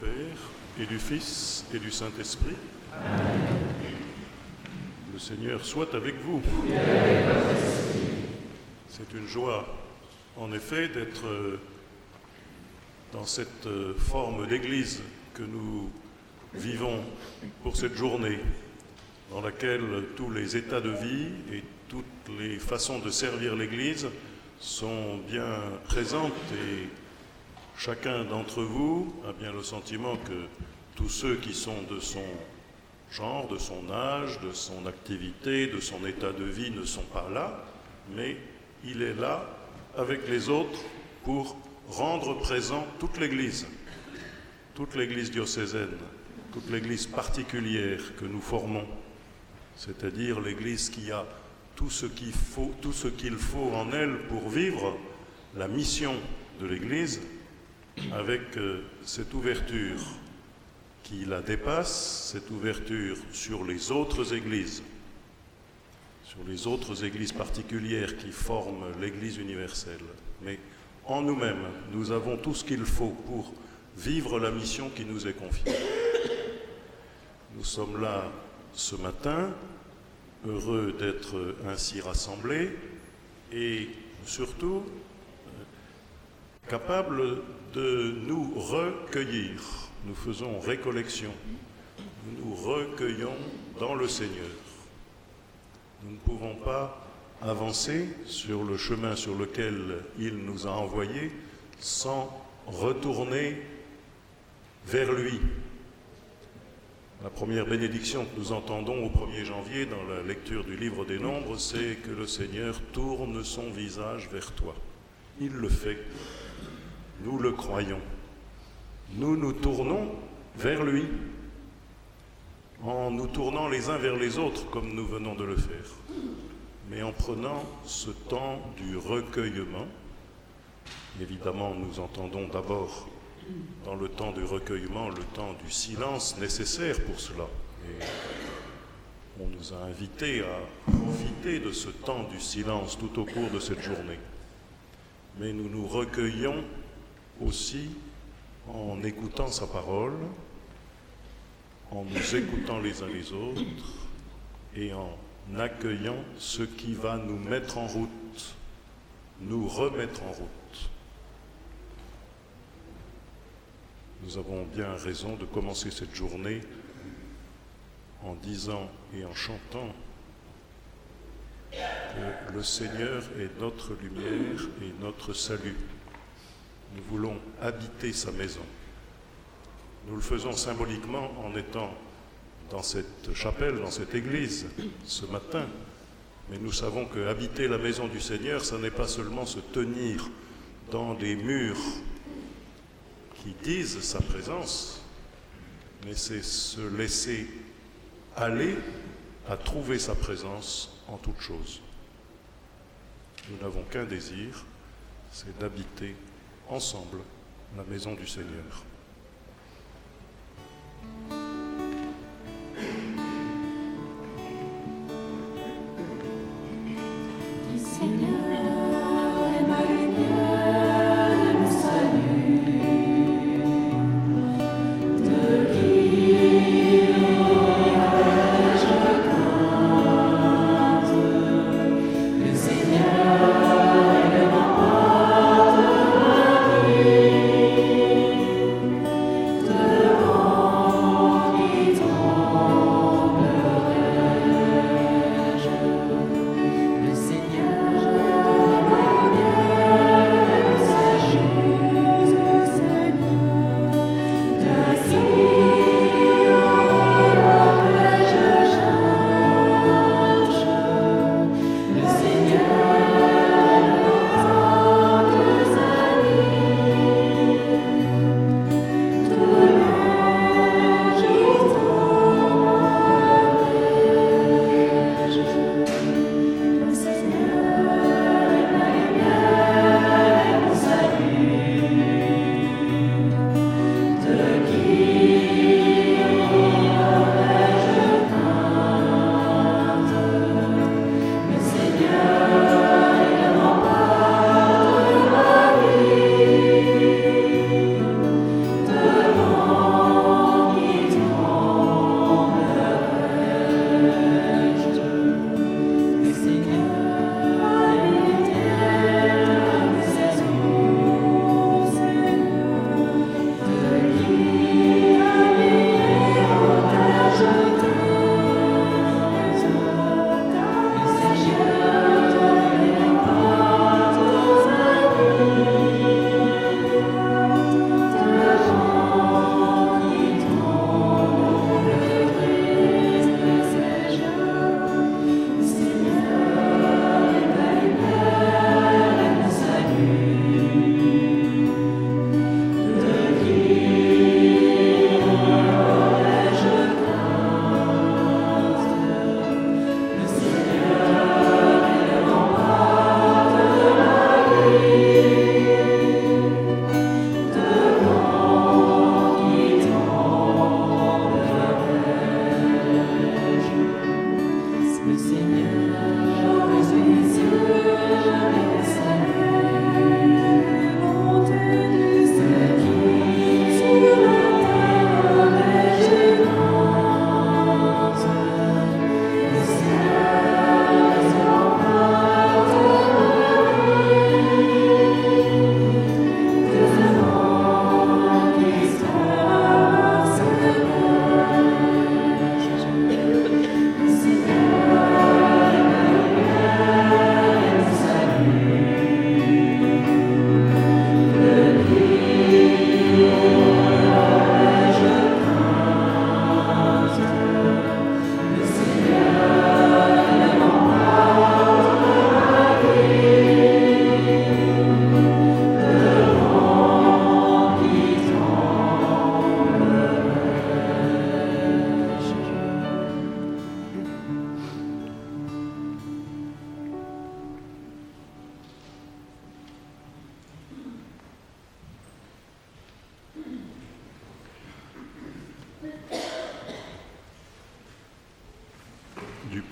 Père, et du Fils, et du Saint-Esprit. Amen. Le Seigneur soit avec vous. C'est une joie, en effet, d'être dans cette forme d'église que nous vivons pour cette journée, dans laquelle tous les états de vie et toutes les façons de servir l'Église sont bien présentes et chacun d'entre vous a bien le sentiment que tous ceux qui sont de son genre, de son âge, de son activité, de son état de vie ne sont pas là, mais il est là avec les autres pour rendre présent toute l'Église diocésaine, toute l'Église particulière que nous formons, c'est-à-dire l'Église qui a tout ce qu'il faut en elle pour vivre la mission de l'Église avec cette ouverture qui la dépasse, cette ouverture sur les autres églises particulières qui forment l'Église universelle. Mais en nous-mêmes, nous avons tout ce qu'il faut pour vivre la mission qui nous est confiée. Nous sommes là ce matin, heureux d'être ainsi rassemblés et surtout capables de nous recueillir. Nous faisons récollection, nous nous recueillons dans le Seigneur. Nous ne pouvons pas avancer sur le chemin sur lequel il nous a envoyés sans retourner vers lui. La première bénédiction que nous entendons au 1er janvier dans la lecture du livre des Nombres, c'est que le Seigneur tourne son visage vers toi. Il le fait. Nous le croyons. Nous nous tournons vers lui en nous tournant les uns vers les autres comme nous venons de le faire, mais en prenant ce temps du recueillement. Évidemment, nous entendons d'abord dans le temps du recueillement le temps du silence nécessaire pour cela. Et on nous a invités à profiter de ce temps du silence tout au cours de cette journée. Mais nous nous recueillons aussi en écoutant sa parole, en nous écoutant les uns les autres et en accueillant ce qui va nous mettre en route, nous remettre en route. Nous avons bien raison de commencer cette journée en disant et en chantant que le Seigneur est notre lumière et notre salut. Nous voulons habiter sa maison. Nous le faisons symboliquement en étant dans cette chapelle, dans cette église, ce matin. Mais nous savons que habiter la maison du Seigneur, ça n'est pas seulement se tenir dans des murs qui disent sa présence, mais c'est se laisser aller à trouver sa présence en toutes choses. Nous n'avons qu'un désir, c'est d'habiter ensemble la maison du Seigneur. Le Seigneur est ma lumière et mon salut. De qui aurais-je crainte? Le Seigneur est le rempart de ma vie.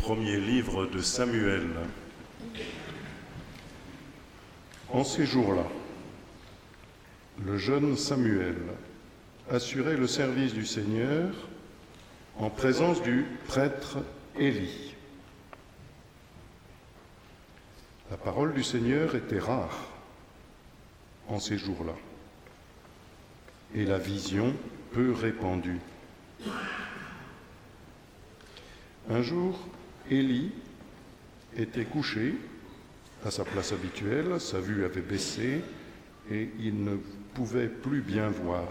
premier livre de Samuel. En ces jours-là, le jeune Samuel assurait le service du Seigneur en présence du prêtre Élie. La parole du Seigneur était rare en ces jours-là, et la vision peu répandue. Un jour, Élie était couché à sa place habituelle, sa vue avait baissé et il ne pouvait plus bien voir.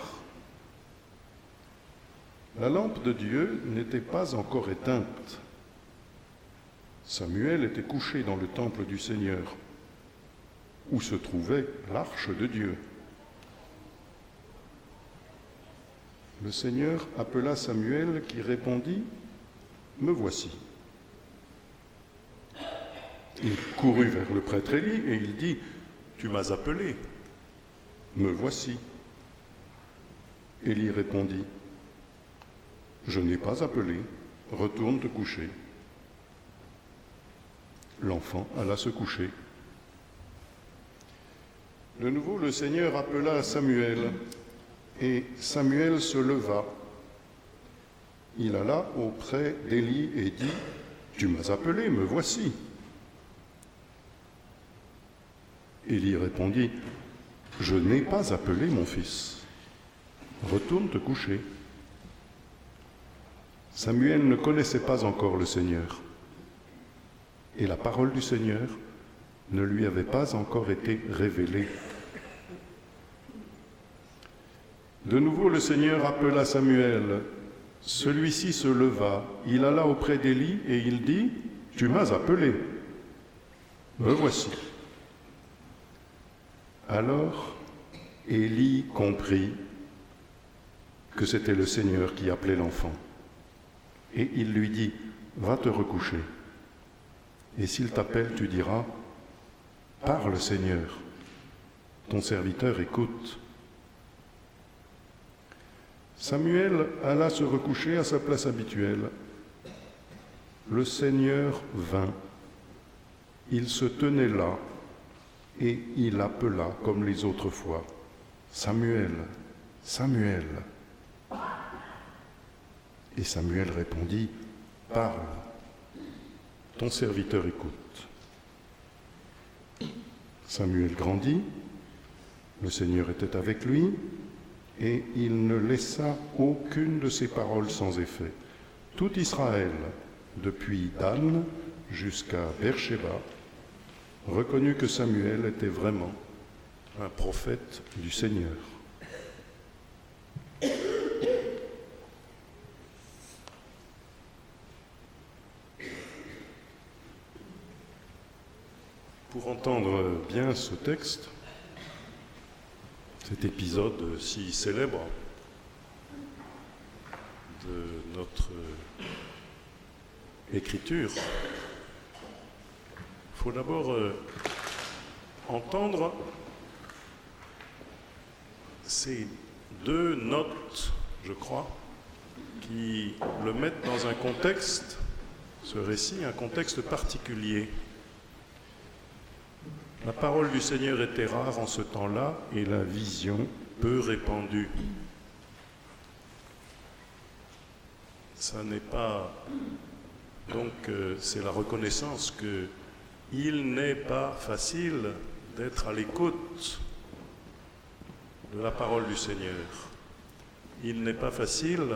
La lampe de Dieu n'était pas encore éteinte. Samuel était couché dans le temple du Seigneur, où se trouvait l'arche de Dieu. Le Seigneur appela Samuel qui répondit « Me voici ». Il courut vers le prêtre Élie et il dit « Tu m'as appelé, me voici ». Élie répondit « Je n'ai pas appelé, retourne te coucher ». L'enfant alla se coucher. De nouveau, le Seigneur appela Samuel, et Samuel se leva. Il alla auprès d'Élie et dit « Tu m'as appelé, me voici ». Élie répondit « Je n'ai pas appelé mon fils. Retourne te coucher ». Samuel ne connaissait pas encore le Seigneur, et la parole du Seigneur ne lui avait pas encore été révélée. De nouveau, le Seigneur appela Samuel. Celui-ci se leva, il alla auprès d'Élie et il dit « Tu m'as appelé, me voici ». Alors Élie comprit que c'était le Seigneur qui appelait l'enfant. Et il lui dit « Va te recoucher. Et s'il t'appelle, tu diras « Parle, Seigneur, ton serviteur écoute ». Samuel alla se recoucher à sa place habituelle. Le Seigneur vint. Il se tenait là et il appela comme les autres fois « Samuel, Samuel ». Et Samuel répondit « Parle, ton serviteur écoute ». Samuel grandit, le Seigneur était avec lui, et il ne laissa aucune de ses paroles sans effet. Tout Israël, depuis Dan jusqu'à Beersheba, reconnut que Samuel était vraiment un prophète du Seigneur. Pour entendre bien ce texte, cet épisode si célèbre de notre écriture, il faut d'abord entendre ces deux notes, je crois, qui le mettent dans un contexte, ce récit, un contexte particulier. La parole du Seigneur était rare en ce temps-là et la vision peu répandue. Ça n'est pas... Donc, c'est la reconnaissance qu'il n'est pas facile d'être à l'écoute de la parole du Seigneur. Il n'est pas facile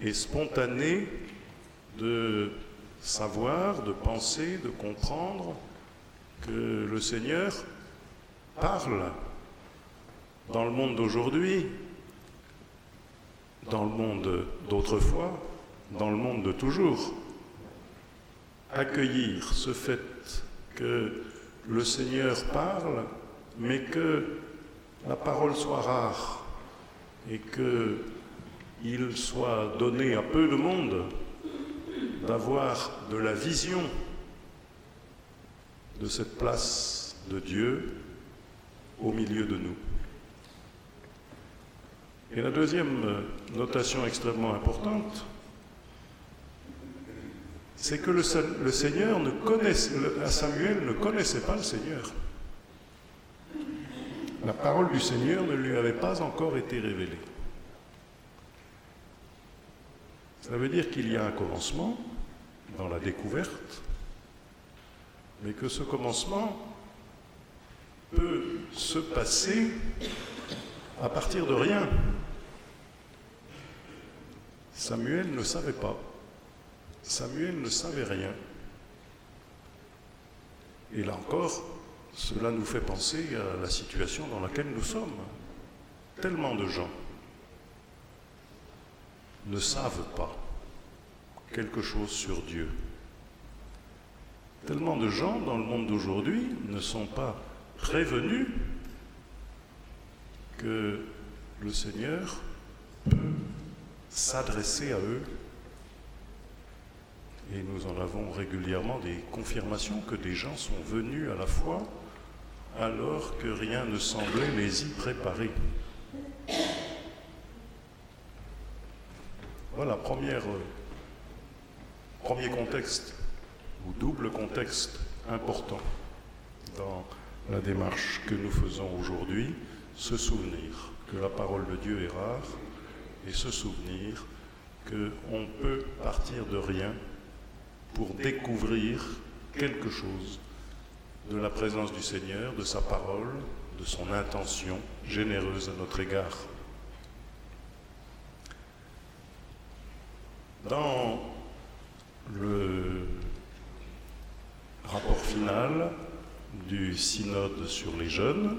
et spontané de savoir, de penser, de comprendre que le Seigneur parle dans le monde d'aujourd'hui, dans le monde d'autrefois, dans le monde de toujours. Accueillir ce fait que le Seigneur parle, mais que la parole soit rare et qu'il soit donné à peu de monde d'avoir de la vision de cette place de Dieu au milieu de nous. Et la deuxième notation extrêmement importante, c'est que le Seigneur Samuel ne connaissait pas le Seigneur. La parole du Seigneur ne lui avait pas encore été révélée. Ça veut dire qu'il y a un commencement dans la découverte, mais que ce commencement peut se passer à partir de rien. Samuel ne savait pas. Samuel ne savait rien. Et là encore, cela nous fait penser à la situation dans laquelle nous sommes. Tellement de gens ne savent pas quelque chose sur Dieu. Tellement de gens dans le monde d'aujourd'hui ne sont pas prévenus que le Seigneur peut s'adresser à eux. Et nous en avons régulièrement des confirmations que des gens sont venus à la foi alors que rien ne semblait les y préparer. Voilà, premier contexte, ou double contexte important dans la démarche que nous faisons aujourd'hui, se souvenir que la parole de Dieu est rare et se souvenir qu'on peut partir de rien pour découvrir quelque chose de la présence du Seigneur, de sa parole, de son intention généreuse à notre égard. Dans le rapport final du synode sur les jeunes,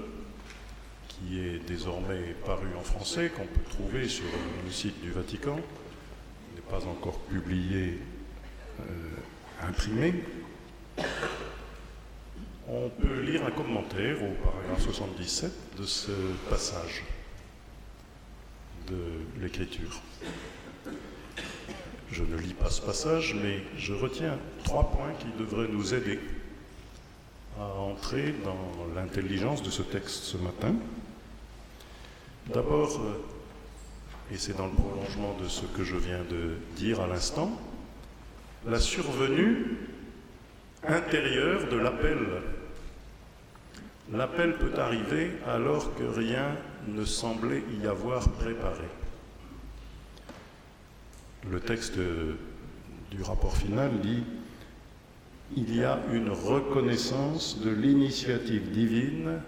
qui est désormais paru en français, qu'on peut trouver sur le site du Vatican, n'est pas encore publié, imprimé, on peut lire un commentaire au paragraphe 77 de ce passage de l'Écriture. Je ne lis pas ce passage, mais je retiens 3 points qui devraient nous aider à entrer dans l'intelligence de ce texte ce matin. D'abord, et c'est dans le prolongement de ce que je viens de dire à l'instant, la survenue intérieure de l'appel. L'appel peut arriver alors que rien ne semblait y avoir préparé. Le texte du rapport final dit « Il y a une reconnaissance de l'initiative divine,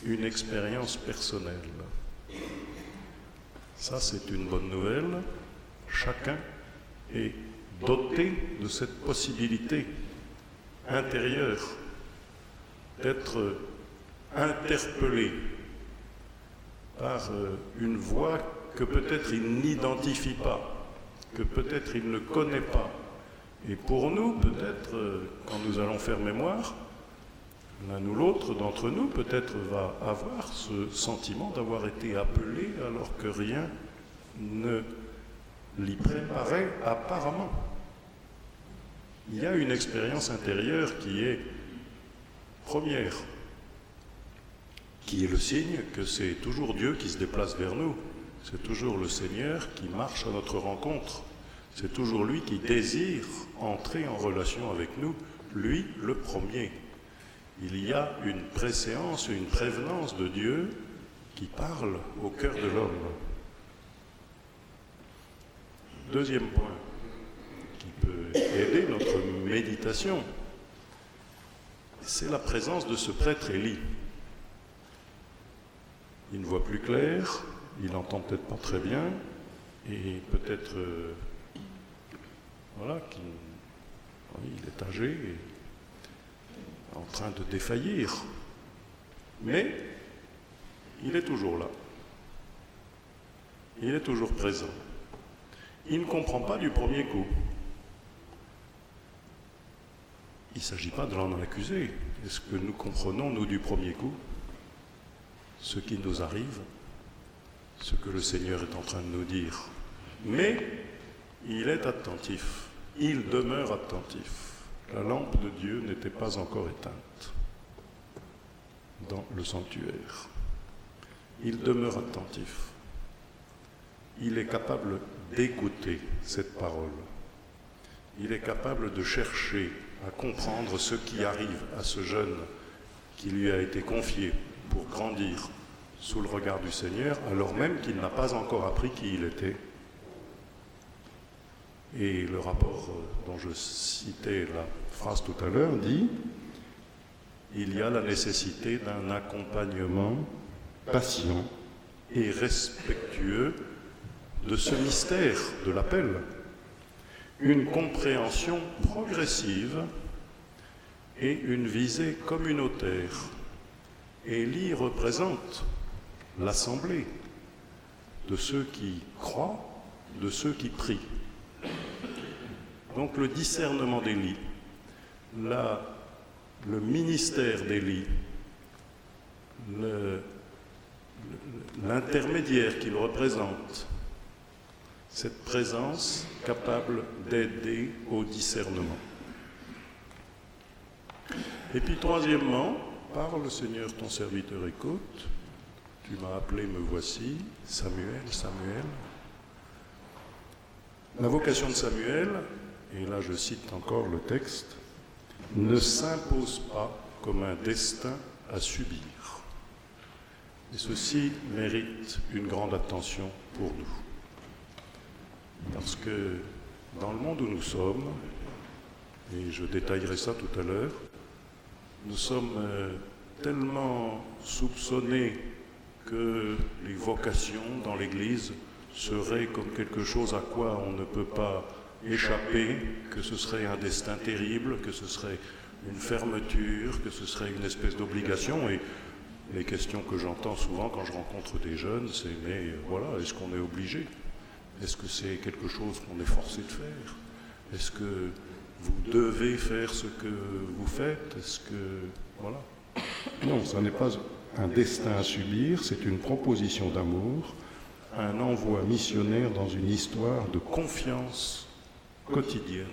une expérience personnelle. » Ça, c'est une bonne nouvelle. Chacun est doté de cette possibilité intérieure d'être interpellé par une voix que peut-être il n'identifie pas, que peut-être il ne connaît pas. Et pour nous, peut-être, quand nous allons faire mémoire, l'un ou l'autre d'entre nous, peut-être, va avoir ce sentiment d'avoir été appelé alors que rien ne l'y préparait apparemment. Il y a une expérience intérieure qui est première, qui est le signe que c'est toujours Dieu qui se déplace vers nous. C'est toujours le Seigneur qui marche à notre rencontre. C'est toujours lui qui désire entrer en relation avec nous, lui le premier. Il y a une préséance, une prévenance de Dieu qui parle au cœur de l'homme. Deuxième point qui peut aider notre méditation, c'est la présence de ce prêtre Élie. Il ne voit plus clair, il n'entend peut-être pas très bien, et peut-être il est âgé et en train de défaillir. Mais il est toujours là. Il est toujours présent. Il ne comprend pas du premier coup. Il ne s'agit pas de l'en accuser. Est-ce que nous comprenons, nous, du premier coup, ce qui nous arrive, ce que le Seigneur est en train de nous dire? Mais il est attentif. Il demeure attentif. La lampe de Dieu n'était pas encore éteinte dans le sanctuaire. Il demeure attentif. Il est capable d'écouter cette parole. il est capable de chercher à comprendre ce qui arrive à ce jeune qui lui a été confié pour grandir sous le regard du Seigneur, alors même qu'il n'a pas encore appris qui il était. Et le rapport dont je citais la phrase tout à l'heure dit « Il y a la nécessité d'un accompagnement patient et respectueux de ce mystère de l'appel, une compréhension progressive et une visée communautaire. Élie représente l'assemblée de ceux qui croient, de ceux qui prient. Donc le discernement d'Élie, le ministère d'Élie, l'intermédiaire qu'il représente, cette présence capable d'aider au discernement. Et puis troisièmement, parle Seigneur ton serviteur écoute, tu m'as appelé, me voici, Samuel, Samuel. La vocation de Samuel, et là je cite encore le texte, ne s'impose pas comme un destin à subir. Et ceci mérite une grande attention pour nous. Parce que dans le monde où nous sommes, et je détaillerai ça tout à l'heure, nous sommes tellement soupçonnés que les vocations dans l'Église seraient comme quelque chose à quoi on ne peut pas échapper, que ce serait un destin terrible, que ce serait une fermeture, que ce serait une espèce d'obligation. Et les questions que j'entends souvent quand je rencontre des jeunes, c'est « mais voilà, est-ce qu'on est obligé ? Est-ce que c'est quelque chose qu'on est forcé de faire ? Est-ce que vous devez faire ce que vous faites ? Est-ce que... voilà. » Non, ça n'est pas un destin à subir, c'est une proposition d'amour, un envoi missionnaire dans une histoire de confiance quotidienne,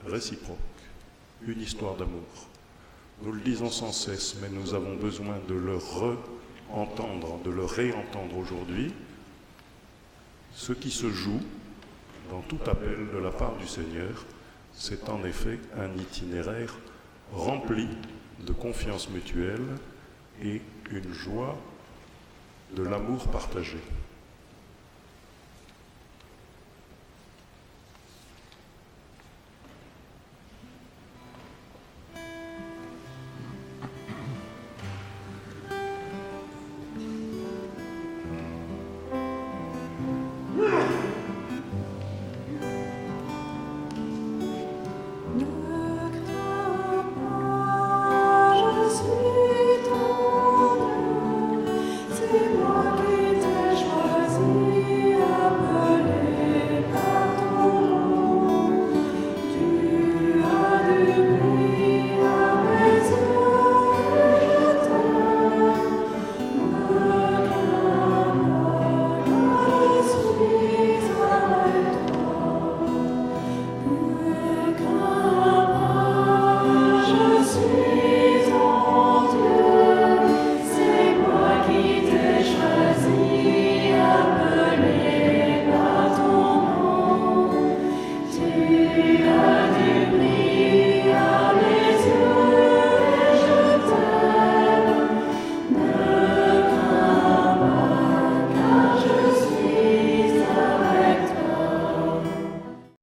réciproque, une histoire d'amour. Nous le disons sans cesse, mais nous avons besoin de le re-entendre, de le réentendre aujourd'hui. Ce qui se joue dans tout appel de la part du Seigneur, c'est en effet un itinéraire rempli de confiance mutuelle et une joie de l'amour partagé.